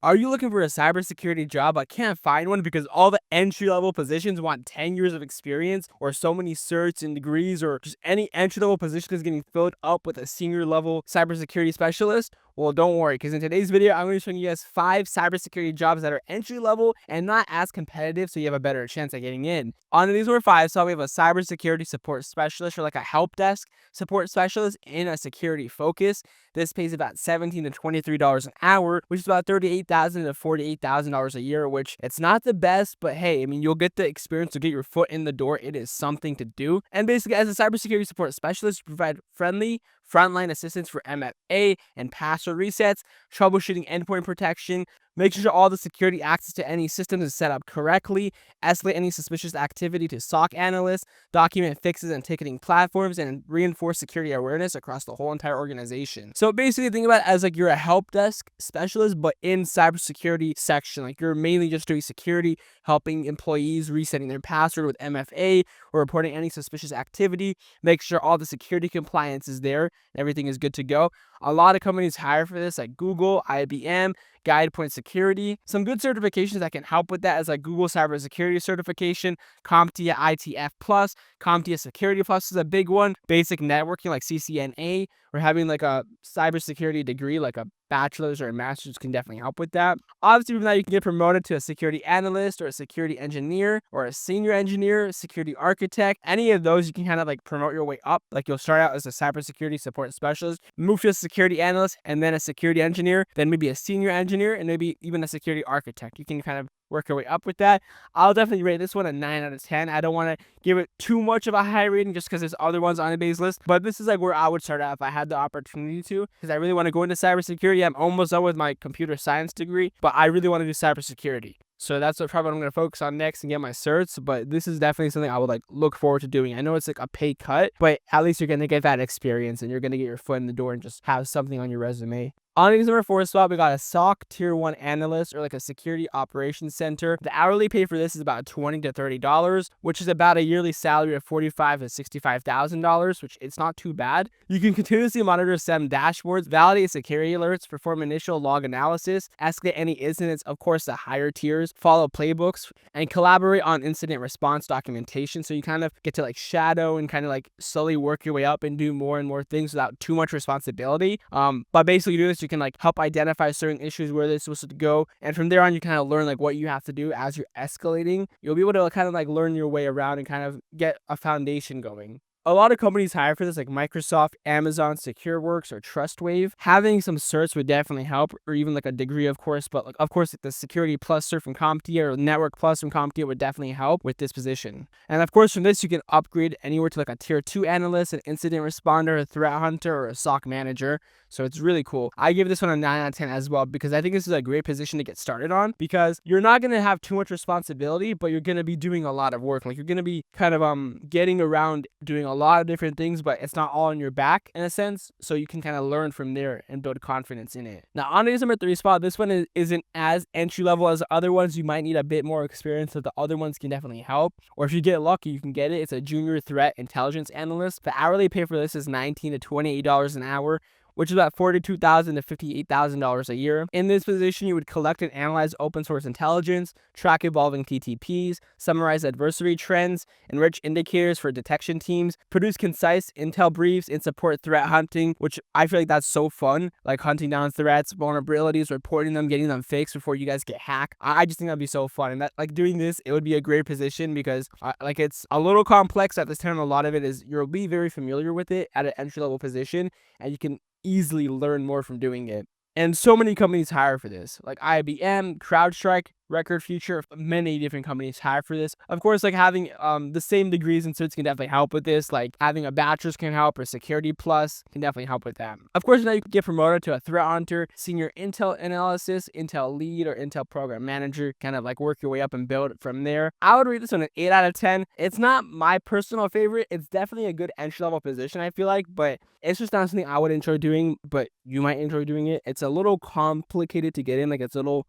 Are you looking for a cybersecurity job but can't find one because all the entry-level positions want 10 years of experience or so many certs and degrees, or just any entry-level position is getting filled up with a senior level cybersecurity specialist? Well, don't worry, because in today's video, I'm going to show you guys 5 cybersecurity jobs that are entry level and not as competitive, so you have a better chance at getting in. On these were 5, so we have a cybersecurity support specialist, or like a help desk support specialist in a security focus. This pays about $17 to $23 an hour, which is about $38,000 to $48,000 a year, which it's not the best, but hey, I mean, you'll get the experience to get your foot in the door. It is something to do. And basically, as a cybersecurity support specialist, you provide friendly frontline assistance for MFA and password resets, troubleshooting endpoint protection, making sure all the security access to any systems is set up correctly, escalate any suspicious activity to SOC analysts, document fixes and ticketing platforms, and reinforce security awareness across the whole entire organization. So basically, think about it as like you're a help desk specialist, but in cybersecurity section. Like you're mainly just doing security, helping employees resetting their password with MFA or reporting any suspicious activity, make sure all the security compliance is there, everything is good to go. A lot of companies hire for this, like Google, IBM, GuidePoint Security. Some good certifications that can help with that is like Google Cybersecurity Certification, CompTIA ITF Plus, CompTIA Security Plus is a big one. Basic networking like CCNA, or having like a cybersecurity degree like a bachelor's or a master's can definitely help with that. Obviously, from that, you can get promoted to a security analyst or a security engineer or a senior engineer, security architect. Any of those, you can kind of like promote your way up. Like you'll start out as a cybersecurity support specialist, move to a security analyst, and then a security engineer, then maybe a senior engineer, and maybe even a security architect. You can kind of work your way up with that. I'll definitely rate this one a 9 out of 10. I don't want to give it too much of a high rating just because there's other ones on today's list, but this is like where I would start out if I had the opportunity to, because I really want to go into cybersecurity. I'm almost done with my computer science degree, but I really want to do cybersecurity. So that's what probably I'm going to focus on next and get my certs, but this is definitely something I would like look forward to doing. I know it's like a pay cut, but at least you're going to get that experience and you're going to get your foot in the door and just have something on your resume. On the number 4 spot, we got a SOC Tier 1 analyst, or like a security operations center. The hourly pay for this is about $20 to $30, which is about a yearly salary of $45,000 to $65,000, which it's not too bad. You can continuously monitor SIEM dashboards, validate security alerts, perform initial log analysis, escalate any incidents, of course, the higher tiers, follow playbooks, and collaborate on incident response documentation. So you kind of get to like shadow and kind of like slowly work your way up and do more and more things without too much responsibility. But basically, you do this, you can like help identify certain issues where they're supposed to go, and from there on you kind of learn like what you have to do as you're escalating. You'll be able to kind of like learn your way around and kind of get a foundation going. A lot of companies hire for this, like Microsoft, Amazon, SecureWorks, or TrustWave. Having some certs would definitely help, or even like a degree, of course. But like, of course, like the Security Plus cert from CompTIA or Network Plus from CompTIA would definitely help with this position. And of course, from this, you can upgrade anywhere to like a Tier 2 analyst, an incident responder, a threat hunter, or a SOC manager. So it's really cool. I give this one a 9 out of 10 as well, because I think this is a great position to get started on, because you're not going to have too much responsibility, but you're going to be doing a lot of work. Like you're going to be kind of getting around doing a lot of different things, but it's not all on your back in a sense. So you can kind of learn from there and build confidence in it. Now, on to this number 3 spot, this one isn't as entry level as the other ones. You might need a bit more experience, so the other ones can definitely help. Or if you get lucky, you can get it. It's a junior threat intelligence analyst. The hourly pay for this is $19 to $28 an hour, which is about $42,000 to $58,000 a year. In this position, you would collect and analyze open source intelligence, track evolving TTPs, summarize adversary trends, enrich indicators for detection teams, produce concise intel briefs, and support threat hunting, which I feel like that's so fun, like hunting down threats, vulnerabilities, reporting them, getting them fixed before you guys get hacked. I just think that'd be so fun, and that like doing this, it would be a great position because like it's a little complex at this time. A lot of it is you'll be very familiar with it at an entry level position, and you can easily learn more from doing it. And so many companies hire for this, like IBM, CrowdStrike, Record Future. Many different companies hire for this. Of course, like having the same degrees and certs can definitely help with this. Like having a bachelor's can help, or Security Plus can definitely help with that. Of course, now you can get promoted to a threat hunter, senior intel analysis, intel lead, or intel program manager. Kind of like work your way up and build from there. I would rate this one an 8 out of 10. It's not my personal favorite. It's definitely a good entry level position, I feel like, but it's just not something I would enjoy doing, but you might enjoy doing it. It's a little complicated to get in, like it's a little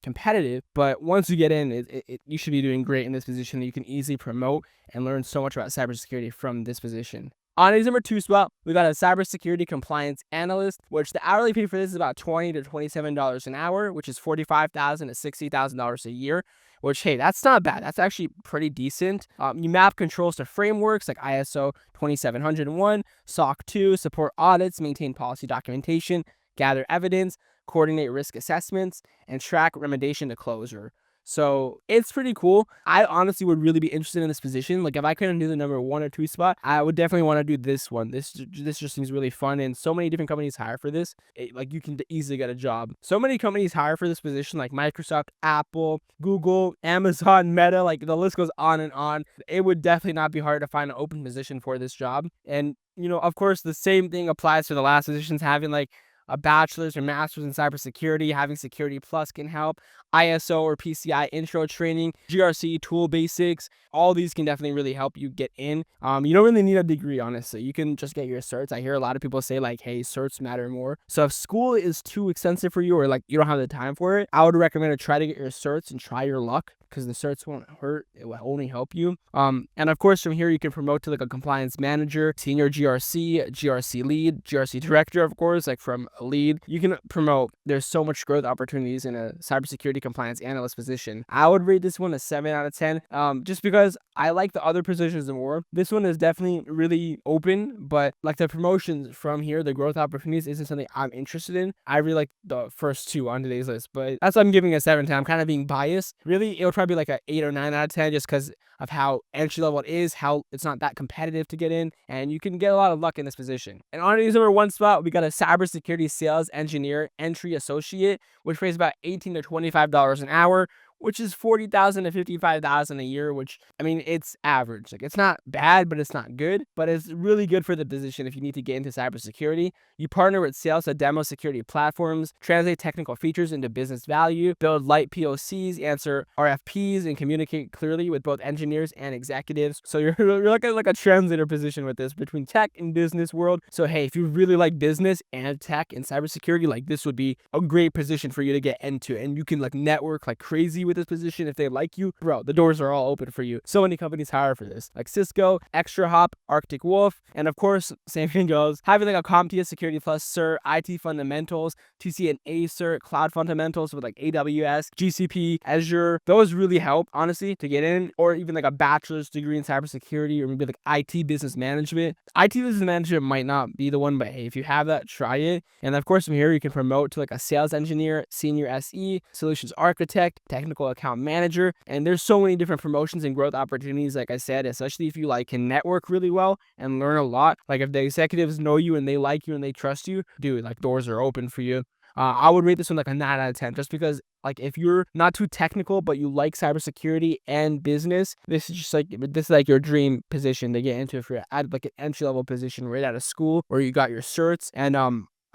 competitive, but once you get in, you should be doing great in this position. You can easily promote and learn so much about cybersecurity from this position. On his number 2 spot, we got a cybersecurity compliance analyst, which the hourly pay for this is about $20 to $27 an hour, which is $45,000 to $60,000 a year. Which, hey, that's not bad. That's actually pretty decent. You map controls to frameworks like ISO 27001, SOC 2, support audits, maintain policy documentation, gather evidence, coordinate risk assessments, and track remediation to closure. So it's pretty cool. I honestly would really be interested in this position. Like if I couldn't do the number 1 or 2 spot, I would definitely want to do this one. This just seems really fun, and so many different companies hire for this. Like you can easily get a job. So many companies hire for this position, like Microsoft, Apple, Google, Amazon, Meta. Like the list goes on and on. It would definitely not be hard to find an open position for this job. And of course, the same thing applies to the last positions. Having like a bachelor's or master's in cybersecurity, having Security Plus can help. ISO or PCI intro training, GRC tool basics, all these can definitely really help you get in. You don't really need a degree, honestly. You can just get your certs. I hear a lot of people say like, hey, certs matter more. So if school is too expensive for you or like you don't have the time for it, I would recommend to try to get your certs and try your luck, because the certs won't hurt. It will only help you. And of course, from here, you can promote to like a compliance manager, senior GRC, GRC lead, GRC director, of course, like from a lead. You can promote. There's so much growth opportunities in a cybersecurity compliance analyst position. I would rate this one a 7 out of 10, just because I like the other positions more. This one is definitely really open, but like the promotions from here, the growth opportunities isn't something I'm interested in. I really like the first 2 on today's list, but that's why I'm giving a 7 to 10. I'm kind of being biased. Really, it would probably be like a 8 or 9 out of 10, just because of how entry level it is, how it's not that competitive to get in, and you can get a lot of luck in this position. And on today's number 1 spot, we got a cybersecurity sales engineer entry associate, which pays about $18 to $25 an hour, which is $40,000 to $55,000 a year, which, I mean, it's average. Like, it's not bad, but it's not good. But it's really good for the position if you need to get into cybersecurity. You partner with sales to demo security platforms, translate technical features into business value, build light POCs, answer RFPs, and communicate clearly with both engineers and executives. So you're like a translator position with this between tech and business world. So hey, if you really like business and tech and cybersecurity, like this would be a great position for you to get into, and you can like network like crazy with this position. If they like you, bro, the doors are all open for you. So many companies hire for this, like Cisco, Extra Hop, Arctic Wolf, and of course, same thing goes, having like a CompTIA Security Plus cert, IT fundamentals, TCNA cert, cloud fundamentals with like AWS, GCP, Azure. Those really help, honestly, to get in, or even like a bachelor's degree in cybersecurity, or maybe like IT business management. IT business management might not be the one, but hey, if you have that, try it. And of course, from here, you can promote to like a sales engineer, senior SE, solutions architect, technical account manager. And there's so many different promotions and growth opportunities, like I said, especially if you like can network really well and learn a lot. Like if the executives know you and they like you and they trust you, dude, like doors are open for you. I would rate this one like a 9 out of 10, just because like if you're not too technical but you like cybersecurity and business, this is like your dream position to get into if you're at like an entry level position right out of school, or you got your certs. And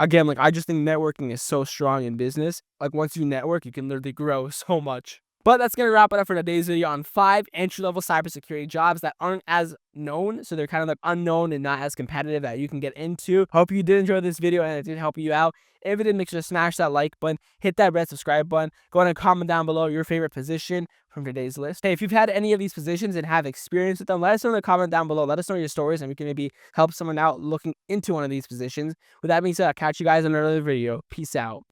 again, like I just think networking is so strong in business. Like once you network, you can literally grow so much. But that's going to wrap it up for today's video on 5 entry-level cybersecurity jobs that aren't as known. So they're kind of like unknown and not as competitive that you can get into. Hope you did enjoy this video and it did help you out. If it did, make sure to smash that like button, hit that red subscribe button, go ahead and comment down below your favorite position from today's list. Hey, if you've had any of these positions and have experience with them, let us know in the comment down below. Let us know your stories and we can maybe help someone out looking into one of these positions. With that being said, I'll catch you guys in another video. Peace out.